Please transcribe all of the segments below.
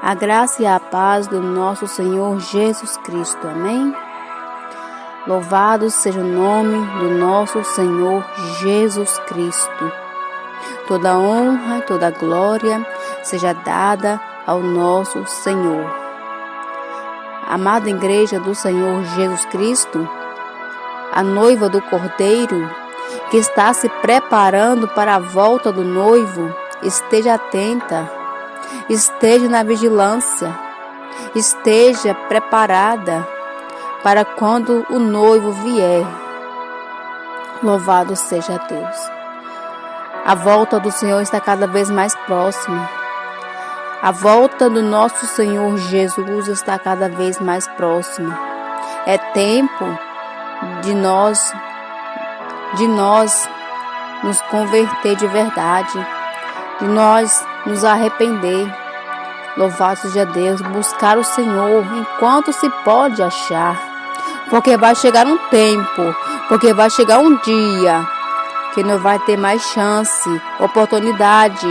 A graça e a paz do nosso Senhor Jesus Cristo. Amém? Louvado seja o nome do nosso Senhor Jesus Cristo. Toda honra e toda glória seja dada ao nosso Senhor. Amada igreja do Senhor Jesus Cristo, a noiva do Cordeiro, que está se preparando para a volta do noivo, esteja atenta, esteja na vigilância, esteja preparada para quando o noivo vier. Louvado seja Deus. A volta do Senhor está cada vez mais próxima. A volta do nosso Senhor Jesus está cada vez mais próxima. É tempo de nós nos converter de verdade, de nós nos arrepender. Louvado seja Deus, buscar o Senhor enquanto se pode achar, porque vai chegar um tempo, porque vai chegar um dia que não vai ter mais chance, oportunidade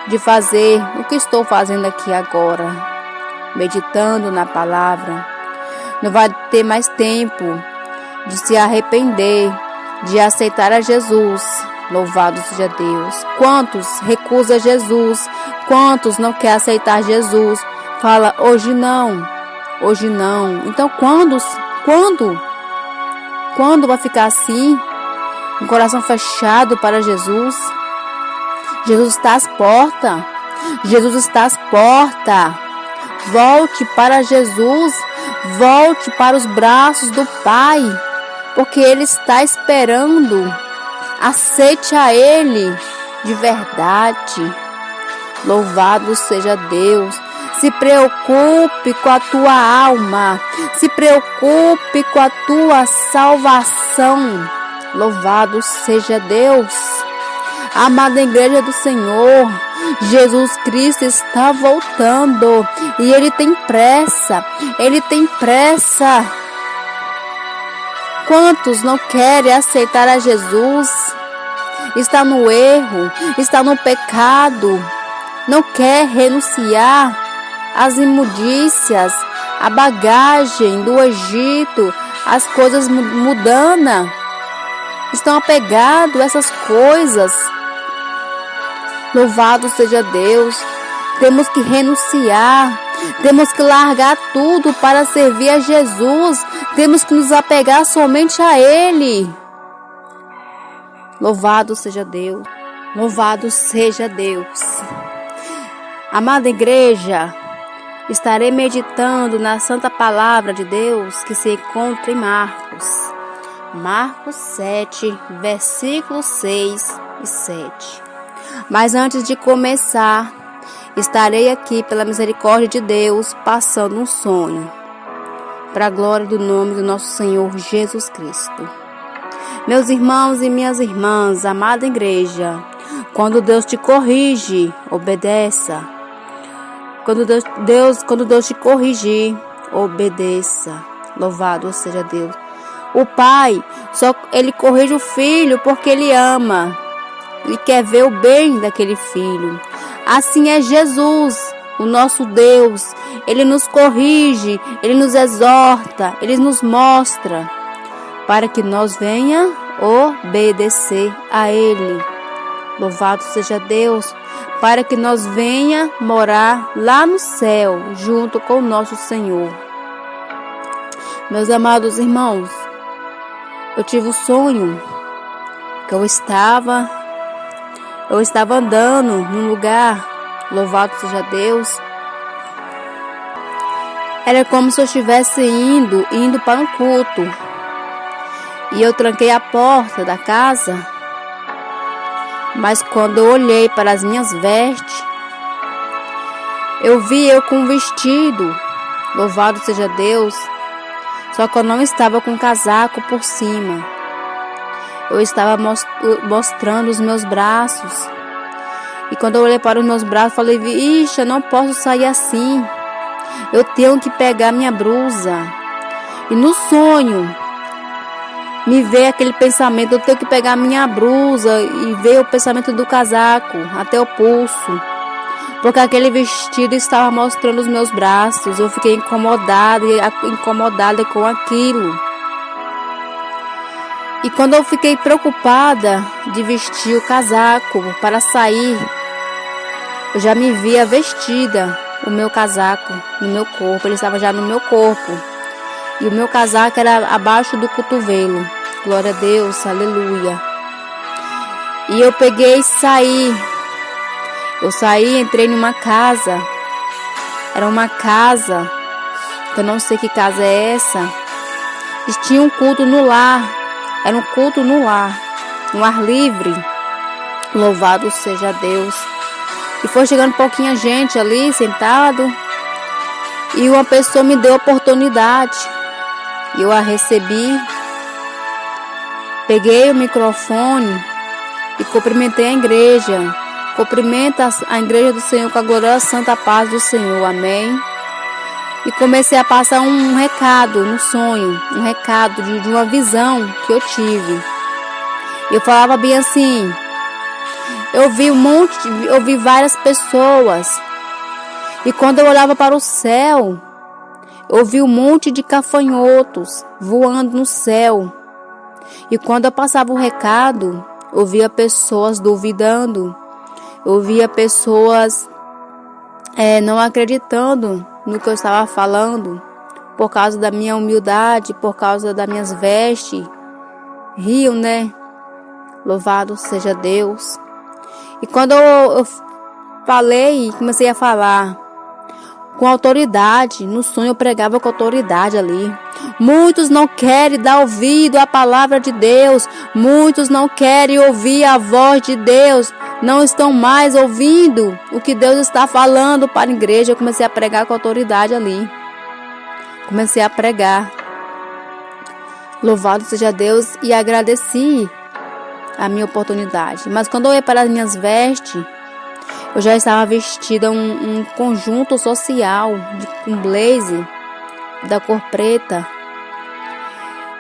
de fazer o que estou fazendo aqui agora, meditando na palavra. Não vai ter mais tempo de se arrepender, de aceitar a Jesus. Louvado seja Deus. Quantos recusa Jesus? Quantos não quer aceitar Jesus? Fala, hoje não, hoje não. Então quando vai ficar assim? Um coração fechado para Jesus? Jesus está às portas. Jesus está às portas. Volte para Jesus. Volte para os braços do Pai, porque Ele está esperando. Aceite a Ele de verdade. Louvado seja Deus. Se preocupe com a tua alma. Se preocupe com a tua salvação. Louvado seja Deus. Amada igreja do Senhor, Jesus Cristo está voltando e Ele tem pressa. Ele tem pressa. Quantos não querem aceitar a Jesus? Está no erro, está no pecado, não quer renunciar às imundícias, à bagagem do Egito, às coisas mundanas. Estão apegados a essas coisas. Louvado seja Deus. Temos que renunciar. Temos que largar tudo para servir a Jesus. Temos que nos apegar somente a Ele. Louvado seja Deus. Louvado seja Deus. Amada igreja, estarei meditando na santa palavra de Deus que se encontra em Marcos. Marcos 7, versículos 6 e 7. Mas antes de começar, estarei aqui pela misericórdia de Deus passando um sonho, para a glória do nome do nosso Senhor Jesus Cristo. Meus irmãos e minhas irmãs, amada igreja, quando Deus te corrige, obedeça. Quando Deus te corrigir, obedeça. Louvado seja Deus. O pai, ele corrige o filho porque ele ama. Ele quer ver o bem daquele filho. Assim é Jesus, o nosso Deus. Ele nos corrige, Ele nos exorta, Ele nos mostra para que nós venha obedecer a Ele. Louvado seja Deus, para que nós venha morar lá no céu, junto com o nosso Senhor. Meus amados irmãos, eu tive um sonho que eu estava andando num lugar, louvado seja Deus. Era como se eu estivesse indo para um culto. E eu tranquei a porta da casa. Mas quando eu olhei para as minhas vestes, eu vi eu com um vestido, louvado seja Deus. Só que eu não estava com um casaco por cima. Eu estava mostrando os meus braços. E quando eu olhei para os meus braços, falei, ixi, eu não posso sair assim. Eu tenho que pegar minha blusa. E no sonho, me veio aquele pensamento, eu tenho que pegar minha blusa. E veio o pensamento do casaco, até o pulso. porque aquele vestido estava mostrando os meus braços. Eu fiquei incomodada com aquilo. E quando eu fiquei preocupada de vestir o casaco para sair, eu já me via vestida o meu casaco no meu corpo. Ele estava já no meu corpo. E o meu casaco era abaixo do cotovelo. Glória a Deus, aleluia. E eu peguei e saí. Eu saí, entrei numa casa. Era uma casa, que eu não sei que casa é essa. E tinha um culto no lar. Era um culto no lar, no ar livre. Louvado seja Deus. E foi chegando pouquinha gente ali, sentado. E uma pessoa me deu a oportunidade. E eu a recebi. Peguei o microfone e cumprimentei a igreja. Cumprimenta a igreja do Senhor com a gloriosa santa paz do Senhor. Amém. E comecei a passar um recado no sonho. Um recado de uma visão que eu tive. Eu falava bem assim. Eu vi várias pessoas. E quando eu olhava para o céu, eu vi um monte de gafanhotos voando no céu. E quando eu passava o recado, eu via pessoas duvidando. Eu via pessoas não acreditando no que eu estava falando, por causa da minha humildade, por causa das minhas vestes. Riam, né? Louvado seja Deus. E quando eu falei, comecei a falar com autoridade, no sonho eu pregava com autoridade ali. Muitos não querem dar ouvido à palavra de Deus, muitos não querem ouvir a voz de Deus, não estão mais ouvindo o que Deus está falando para a igreja. Eu comecei a pregar com autoridade ali. Comecei a pregar. Louvado seja Deus, e agradeci a minha oportunidade. Mas quando eu ia para as minhas vestes, eu já estava vestida um conjunto social, um blazer da cor preta.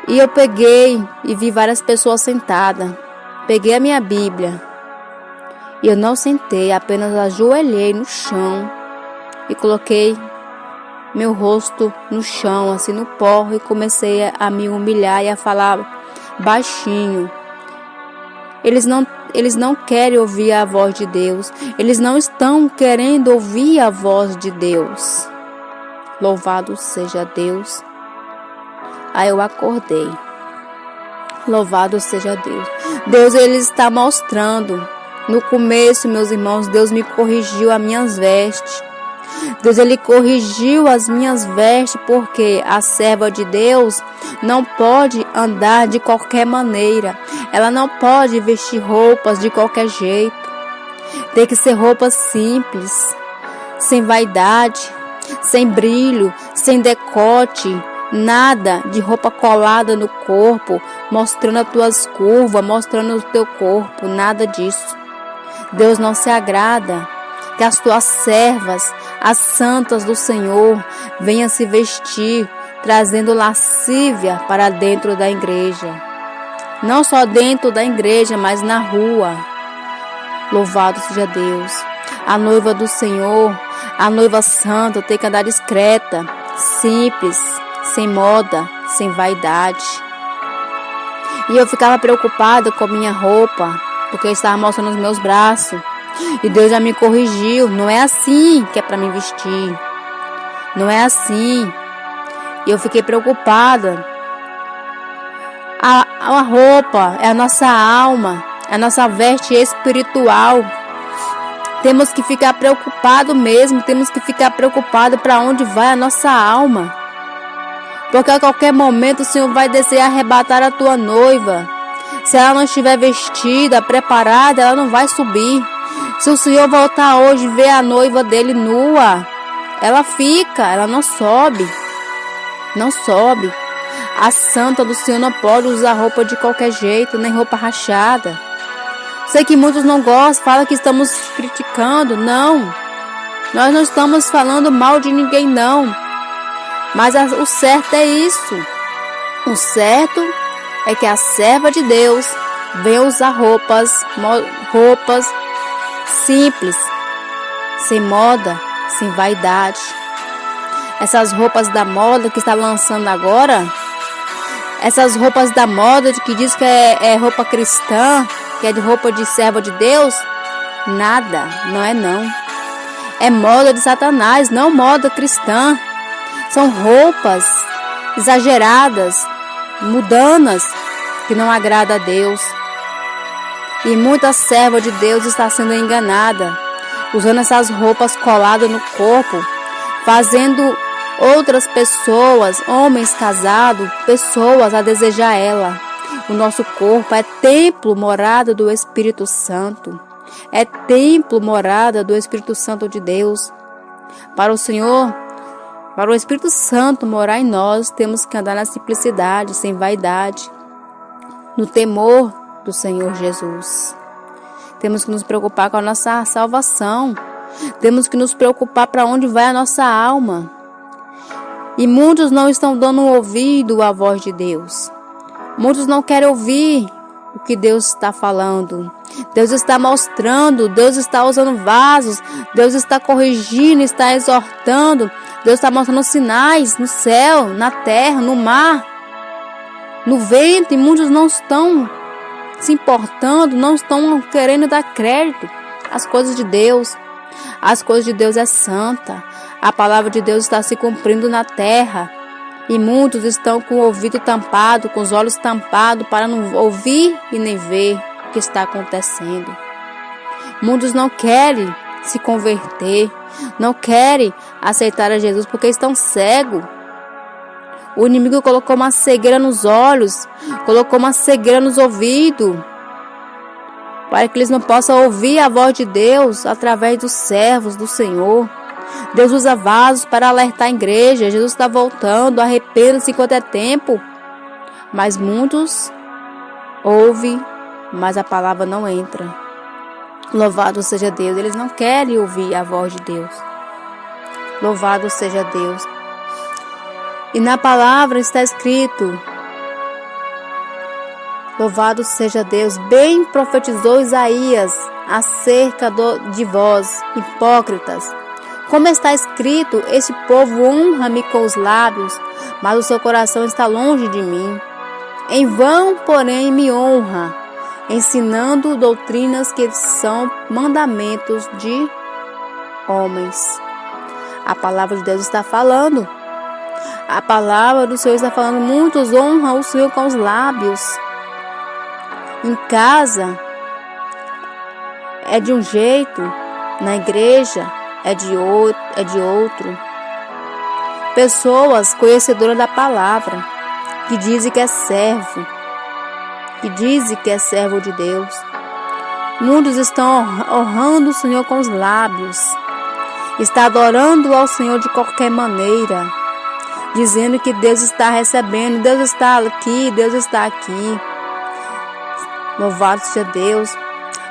E eu peguei e vi várias pessoas sentadas. Peguei a minha Bíblia. E eu não sentei, apenas ajoelhei no chão. E coloquei meu rosto no chão, assim no pó. E comecei a me humilhar e a falar baixinho. Eles não querem ouvir a voz de Deus. Eles não estão querendo ouvir a voz de Deus. Louvado seja Deus. Aí eu acordei. Louvado seja Deus. Deus, Ele está mostrando. No começo, meus irmãos, Deus me corrigiu as minhas vestes. Deus, Ele corrigiu as minhas vestes, porque a serva de Deus não pode andar de qualquer maneira. Ela não pode vestir roupas de qualquer jeito. Tem que ser roupas simples, sem vaidade, sem brilho, sem decote, nada de roupa colada no corpo, mostrando as tuas curvas, mostrando o teu corpo, nada disso. Deus não se agrada que as tuas servas, as santas do Senhor, venham se vestir, trazendo lascívia para dentro da igreja. Não só dentro da igreja, mas na rua. Louvado seja Deus. A noiva do Senhor, a noiva santa, tem que andar discreta, simples, sem moda, sem vaidade. E eu ficava preocupada com a minha roupa, porque eu estava mostrando os meus braços. E Deus já me corrigiu. Não é assim que é para me vestir. Não é assim. E eu fiquei preocupada. A roupa é a nossa alma, é a nossa veste espiritual. Temos que ficar preocupado mesmo. Temos que ficar preocupado para onde vai a nossa alma. Porque a qualquer momento o Senhor vai descer e arrebatar a tua noiva. Se ela não estiver vestida, preparada, ela não vai subir. Se o Senhor voltar hoje e ver a noiva dele nua, ela fica, ela não sobe. Não sobe. A santa do Senhor não pode usar roupa de qualquer jeito, nem roupa rachada. Sei que muitos não gostam, falam que estamos criticando. Não. Nós não estamos falando mal de ninguém, não. Mas o certo é isso. O certo é que a serva de Deus venha usar roupas simples, sem moda, sem vaidade. Essas roupas da moda que está lançando agora, essas roupas da moda que diz que é roupa cristã, que é de roupa de serva de Deus, nada, não é não. É moda de Satanás, não moda cristã. São roupas exageradas, mudanas, que não agrada a Deus. E muita serva de Deus está sendo enganada, usando essas roupas coladas no corpo, fazendo outras pessoas, homens casados, pessoas a desejar ela. O nosso corpo é templo, morada do Espírito Santo. É templo, morada do Espírito Santo de Deus. Para o Senhor, para o Espírito Santo morar em nós, temos que andar na simplicidade, sem vaidade, no temor do Senhor Jesus. Temos que nos preocupar com a nossa salvação. Temos que nos preocupar para onde vai a nossa alma. E muitos não estão dando ouvido à voz de Deus. Muitos não querem ouvir o que Deus está falando. Deus está mostrando, Deus está usando vasos, Deus está corrigindo, está exortando, Deus está mostrando sinais no céu, na terra, no mar, no vento, e muitos não estão se importando, não estão querendo dar crédito às coisas de Deus. As coisas de Deus é santa, a palavra de Deus está se cumprindo na terra, e muitos estão com o ouvido tampado, com os olhos tampados, para não ouvir e nem ver o que está acontecendo. Muitos não querem se converter, não querem aceitar a Jesus porque estão cegos. O inimigo colocou uma cegueira nos olhos, colocou uma cegueira nos ouvidos, para que eles não possam ouvir a voz de Deus através dos servos do Senhor. Deus usa vasos para alertar a igreja. Jesus está voltando, arrependa-se enquanto é tempo. Mas muitos ouvem, mas a palavra não entra. Louvado seja Deus. Eles não querem ouvir a voz de Deus. Louvado seja Deus. E na palavra está escrito: louvado seja Deus. Bem profetizou Isaías acerca de vós, hipócritas. Como está escrito, este povo honra-me com os lábios, mas o seu coração está longe de mim. Em vão, porém, me honra, ensinando doutrinas que são mandamentos de homens. A palavra de Deus está falando. A palavra do Senhor está falando. Muitos honram o Senhor com os lábios. Em casa é de um jeito, na igreja é de outro. Pessoas conhecedoras da palavra, que dizem que é servo, que dizem que é servo de Deus. Muitos estão honrando o Senhor com os lábios, está adorando ao Senhor de qualquer maneira, dizendo que Deus está recebendo, Deus está aqui, Deus está aqui. Louvado seja Deus.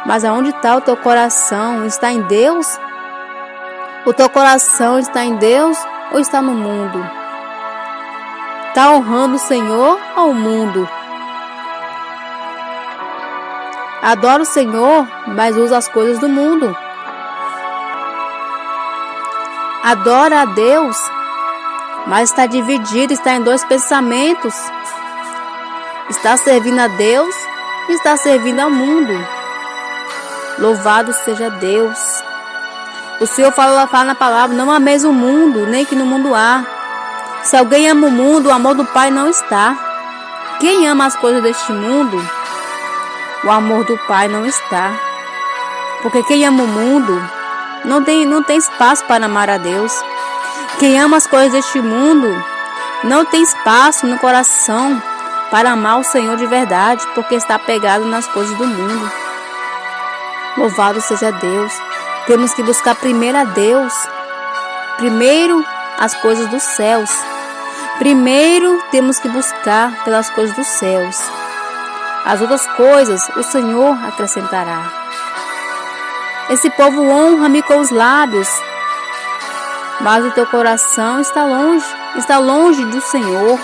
Mas aonde está o teu coração? Está em Deus? O teu coração está em Deus ou está no mundo? Está honrando o Senhor ou o mundo? Adora o Senhor, mas usa as coisas do mundo. Adora a Deus, mas está dividido, está em dois pensamentos. Está servindo a Deus e está servindo ao mundo. Louvado seja Deus. O Senhor fala na palavra: não ameis o mundo, nem que no mundo há. Se alguém ama o mundo, o amor do Pai não está. Quem ama as coisas deste mundo, o amor do Pai não está. Porque quem ama o mundo não tem espaço para amar a Deus. Quem ama as coisas deste mundo não tem espaço no coração para amar o Senhor de verdade, porque está apegado nas coisas do mundo. Louvado seja Deus. Temos que buscar primeiro a Deus. Primeiro as coisas dos céus. Primeiro temos que buscar pelas coisas dos céus. As outras coisas o Senhor acrescentará. Esse povo honra-me com os lábios, mas o teu coração está longe do Senhor,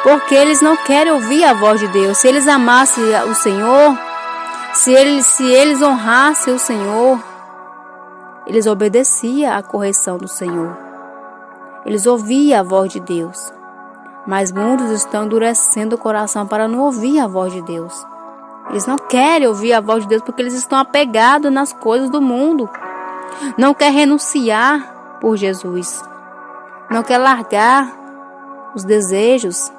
porque eles não querem ouvir a voz de Deus. Se eles amassem o Senhor, se eles honrassem o Senhor, eles obedeciam à correção do Senhor. Eles ouviam a voz de Deus. Mas muitos estão endurecendo o coração para não ouvir a voz de Deus. Eles não querem ouvir a voz de Deus porque eles estão apegados nas coisas do mundo. Não quer renunciar por Jesus. Não quer largar os desejos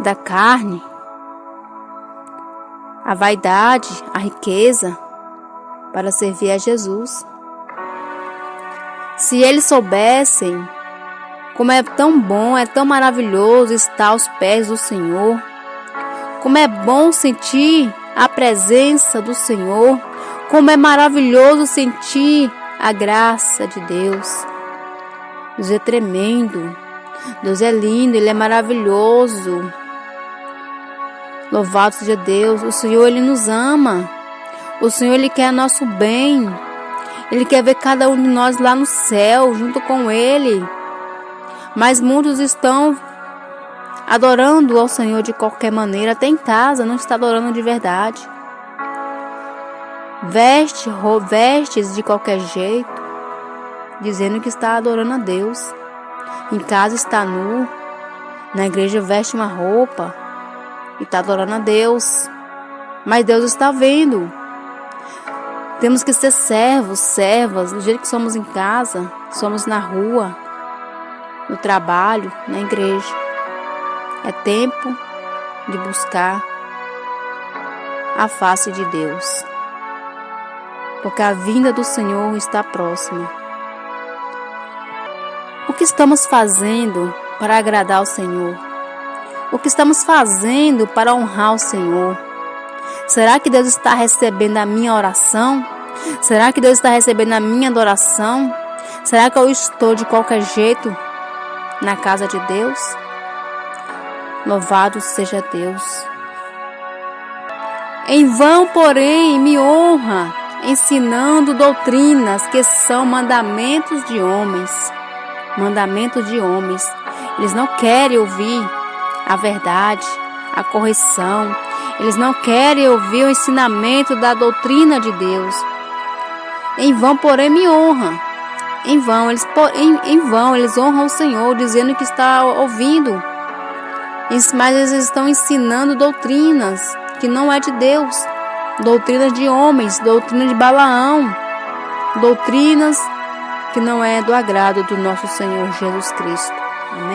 da carne, a vaidade, a riqueza, para servir a Jesus. Se eles soubessem como é tão bom, é tão maravilhoso estar aos pés do Senhor, como é bom sentir a presença do Senhor, como é maravilhoso sentir a graça de Deus. Deus é tremendo, Deus é lindo, Ele é maravilhoso. Louvado seja Deus, o Senhor, Ele nos ama. O Senhor, Ele quer nosso bem. Ele quer ver cada um de nós lá no céu, junto com Ele. Mas muitos estão adorando ao Senhor de qualquer maneira, até em casa, não está adorando de verdade. Vestes de qualquer jeito, dizendo que está adorando a Deus. Em casa está nu, na igreja veste uma roupa e está adorando a Deus. Mas Deus está vendo. Temos que ser servos, servas, do jeito que somos em casa, somos na rua, no trabalho, na igreja. É tempo de buscar a face de Deus, porque a vinda do Senhor está próxima. O que estamos fazendo para agradar ao Senhor? O que estamos fazendo para honrar o Senhor? Será que Deus está recebendo a minha oração? Será que Deus está recebendo a minha adoração? Será que eu estou de qualquer jeito na casa de Deus? Louvado seja Deus. Em vão, porém, me honra, ensinando doutrinas que são mandamentos de homens. Mandamentos de homens. Eles não querem ouvir a verdade, a correção. Eles não querem ouvir o ensinamento da doutrina de Deus. Em vão, porém, me honra. Em vão, eles honram o Senhor, dizendo que está ouvindo. Mas eles estão ensinando doutrinas que não é de Deus. Doutrinas de homens, doutrinas de Balaão. Doutrinas que não é do agrado do nosso Senhor Jesus Cristo. Amém?